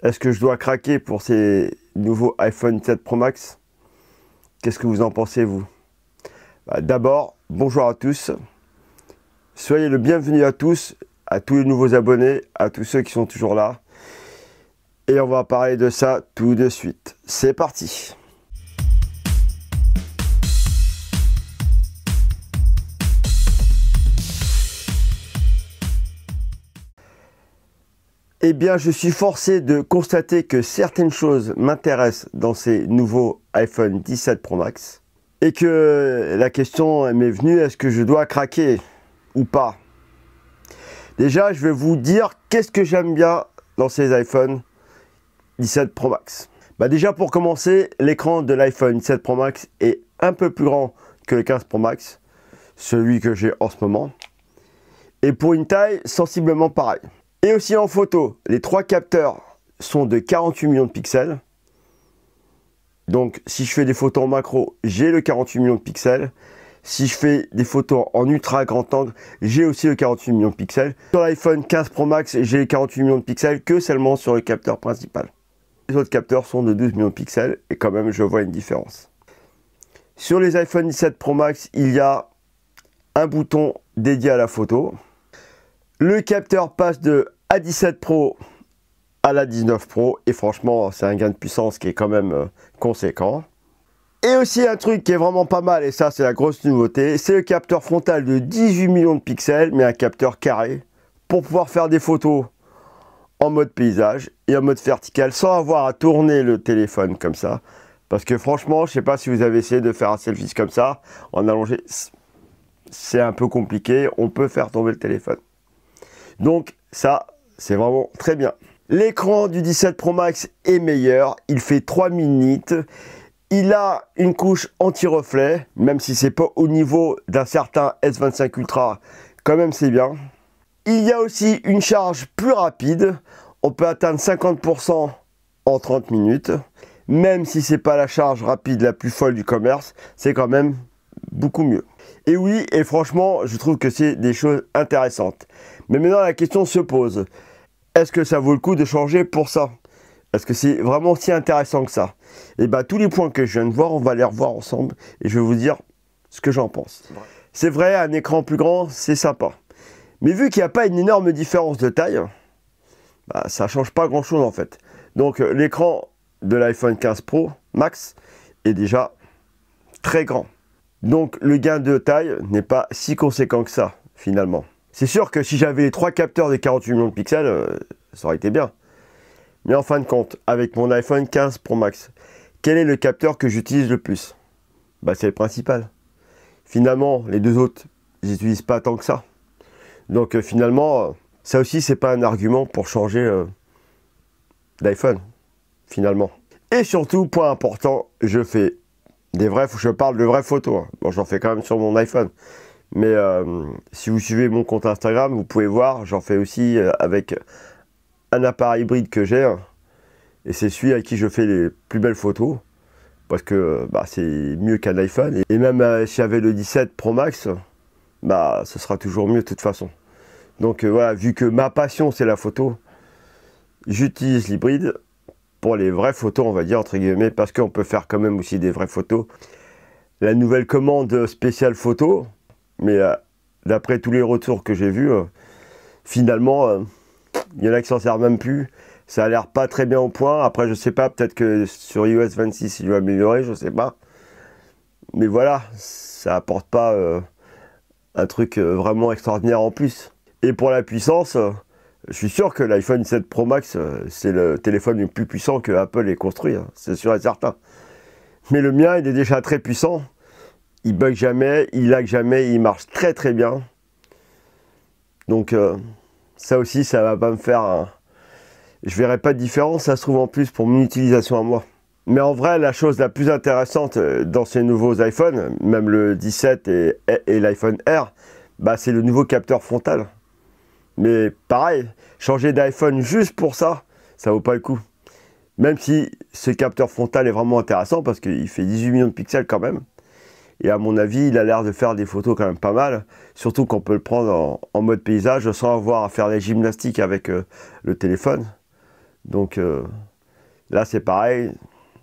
Est-ce que je dois craquer pour ces nouveaux iPhone 7 Pro Max? Qu'est-ce que vous en pensez, vous? D'abord, bonjour à tous. Soyez le bienvenu à tous les nouveaux abonnés, à tous ceux qui sont toujours là. Et on va parler de ça tout de suite. C'est parti! Eh bien, je suis forcé de constater que certaines choses m'intéressent dans ces nouveaux iPhone 17 Pro Max. Et que la question m'est venue, est-ce que je dois craquer ou pas? Déjà, je vais vous dire qu'est-ce que j'aime bien dans ces iPhone 17 Pro Max. Déjà, pour commencer, l'écran de l'iPhone 17 Pro Max est un peu plus grand que le 15 Pro Max, celui que j'ai en ce moment. Et pour une taille sensiblement pareille. Et aussi en photo, les trois capteurs sont de 48 millions de pixels. Donc si je fais des photos en macro, j'ai le 48 millions de pixels. Si je fais des photos en ultra grand angle, j'ai aussi le 48 millions de pixels. Sur l'iPhone 15 Pro Max, j'ai les 48 millions de pixels que seulement sur le capteur principal. Les autres capteurs sont de 12 millions de pixels et quand même je vois une différence. Sur les iPhone 17 Pro Max, il y a un bouton dédié à la photo. Le capteur passe de A17 Pro à la 19 Pro et franchement c'est un gain de puissance qui est quand même conséquent. Et aussi un truc qui est vraiment pas mal, et ça c'est la grosse nouveauté, c'est le capteur frontal de 18 millions de pixels, mais un capteur carré, pour pouvoir faire des photos en mode paysage et en mode vertical sans avoir à tourner le téléphone comme ça. Parce que franchement, je sais pas si vous avez essayé de faire un selfie comme ça, en allongé, c'est un peu compliqué, on peut faire tomber le téléphone. Donc ça, c'est vraiment très bien. L'écran du 17 Pro Max est meilleur, il fait 3000 nits. Il a une couche anti-reflet, même si c'est pas au niveau d'un certain S25 Ultra, quand même c'est bien. Il y a aussi une charge plus rapide, on peut atteindre 50% en 30 minutes. Même si c'est pas la charge rapide la plus folle du commerce, c'est quand même beaucoup mieux. Et oui, et franchement, je trouve que c'est des choses intéressantes. Mais maintenant, la question se pose. Est-ce que ça vaut le coup de changer pour ça? Est-ce que c'est vraiment si intéressant que ça? Et tous les points que je viens de voir, on va les revoir ensemble. Et je vais vous dire ce que j'en pense. C'est vrai, un écran plus grand, c'est sympa. Mais vu qu'il n'y a pas une énorme différence de taille, ça ne change pas grand-chose en fait. Donc l'écran de l'iPhone 15 Pro Max est déjà très grand. Donc le gain de taille n'est pas si conséquent que ça, finalement. C'est sûr que si j'avais les trois capteurs de 48 millions de pixels, ça aurait été bien. Mais en fin de compte, avec mon iPhone 15 Pro Max, quel est le capteur que j'utilise le plus? C'est le principal. Finalement, les deux autres, je les utilise pas tant que ça. Donc finalement, ça aussi, c'est pas un argument pour changer d'iPhone, finalement. Et surtout, point important, je parle de vraies photos. Bon, j'en fais quand même sur mon iPhone. Mais si vous suivez mon compte Instagram, vous pouvez voir, j'en fais aussi avec un appareil hybride que j'ai. Et c'est celui à qui je fais les plus belles photos. Parce que c'est mieux qu'un iPhone. Et même si j'avais le 17 Pro Max, ce sera toujours mieux de toute façon. Donc voilà, vu que ma passion c'est la photo, j'utilise l'hybride pour les vraies photos, on va dire, entre guillemets, parce qu'on peut faire quand même aussi des vraies photos. La nouvelle commande spéciale photo, mais d'après tous les retours que j'ai vus, finalement, il y en a qui s'en servent même plus. Ça a l'air pas très bien au point. Après, je sais pas, peut-être que sur iOS 26, il va améliorer, je sais pas. Mais voilà, ça apporte pas un truc vraiment extraordinaire en plus. Et pour la puissance, je suis sûr que l'iPhone 17 Pro Max, c'est le téléphone le plus puissant que Apple ait construit, hein, c'est sûr et certain. Mais le mien, il est déjà très puissant. Il bug jamais, il lag jamais, il marche très très bien. Donc ça aussi, ça va pas me faire je verrai pas de différence, ça se trouve en plus pour mon utilisation à moi. Mais en vrai, la chose la plus intéressante dans ces nouveaux iPhones, même le 17 et l'iPhone R, c'est le nouveau capteur frontal. Mais pareil, changer d'iPhone juste pour ça, ça vaut pas le coup. Même si ce capteur frontal est vraiment intéressant parce qu'il fait 18 millions de pixels quand même. Et à mon avis, il a l'air de faire des photos quand même pas mal. Surtout qu'on peut le prendre en mode paysage sans avoir à faire des gymnastiques avec le téléphone. Donc là c'est pareil,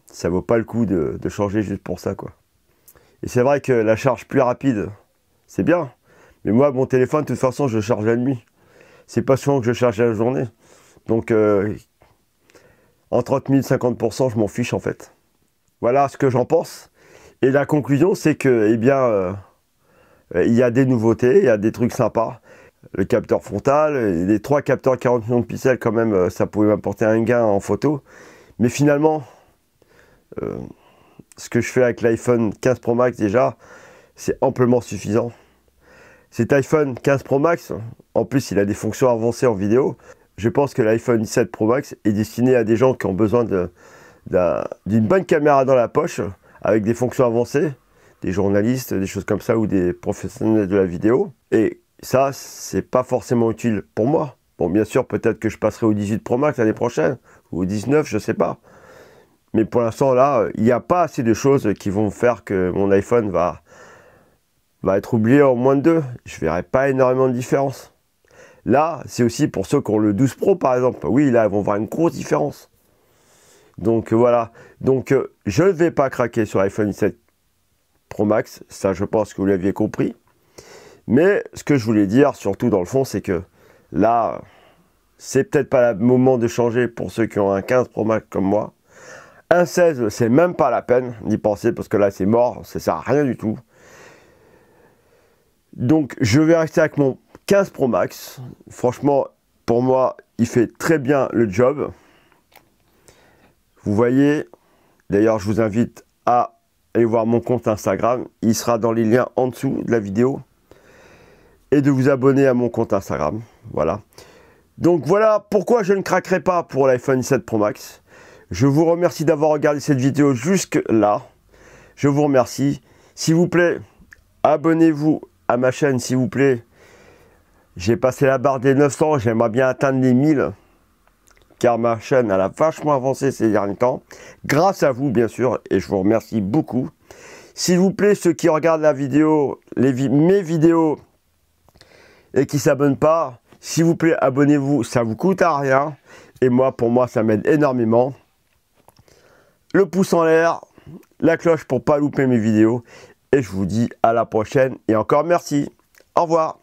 ça vaut pas le coup de changer juste pour ça, quoi. Et c'est vrai que la charge plus rapide, c'est bien. Mais moi, mon téléphone, de toute façon, je charge la nuit. C'est pas souvent que je charge la journée. Donc, en 30 minutes, 50%, je m'en fiche, en fait. Voilà ce que j'en pense. Et la conclusion, c'est que, eh bien, il y a des nouveautés, il y a des trucs sympas. Le capteur frontal, les 3 capteurs 40 millions de pixels, quand même, ça pouvait m'apporter un gain en photo. Mais finalement, ce que je fais avec l'iPhone 15 Pro Max, déjà, c'est amplement suffisant. Cet iPhone 15 Pro Max, en plus, il a des fonctions avancées en vidéo. Je pense que l'iPhone 17 Pro Max est destiné à des gens qui ont besoin d'une bonne caméra dans la poche, avec des fonctions avancées, des journalistes, des choses comme ça, ou des professionnels de la vidéo. Et ça, c'est pas forcément utile pour moi. Bon, bien sûr, peut-être que je passerai au 18 Pro Max l'année prochaine, ou au 19, je sais pas. Mais pour l'instant, là, il n'y a pas assez de choses qui vont faire que mon iPhone va être oublié en moins de 2. Je ne verrai pas énormément de différence. Là, c'est aussi pour ceux qui ont le 12 Pro, par exemple. Oui, là, ils vont voir une grosse différence. Donc, voilà. Donc, je ne vais pas craquer sur l'iPhone 17 Pro Max. Ça, je pense que vous l'aviez compris. Mais ce que je voulais dire, surtout dans le fond, c'est que là, c'est peut-être pas le moment de changer pour ceux qui ont un 15 Pro Max comme moi. Un 16, c'est même pas la peine d'y penser parce que là, c'est mort. Ça sert à rien du tout. Donc, je vais rester avec mon 15 Pro Max. Franchement, pour moi, il fait très bien le job. Vous voyez, d'ailleurs, je vous invite à aller voir mon compte Instagram. Il sera dans les liens en dessous de la vidéo. Et de vous abonner à mon compte Instagram. Voilà. Donc, voilà pourquoi je ne craquerai pas pour l'iPhone 17 Pro Max. Je vous remercie d'avoir regardé cette vidéo jusque-là. Je vous remercie. S'il vous plaît, abonnez-vous à ma chaîne, s'il vous plaît. J'ai passé la barre des 900, j'aimerais bien atteindre les 1000, car ma chaîne elle a vachement avancé ces derniers temps, grâce à vous bien sûr, et je vous remercie beaucoup. S'il vous plaît, ceux qui regardent la vidéo, mes vidéos, et qui ne s'abonnent pas, s'il vous plaît, abonnez-vous, ça vous coûte à rien, et moi, pour moi, ça m'aide énormément. Le pouce en l'air, la cloche pour ne pas louper mes vidéos, et je vous dis à la prochaine, et encore merci, au revoir.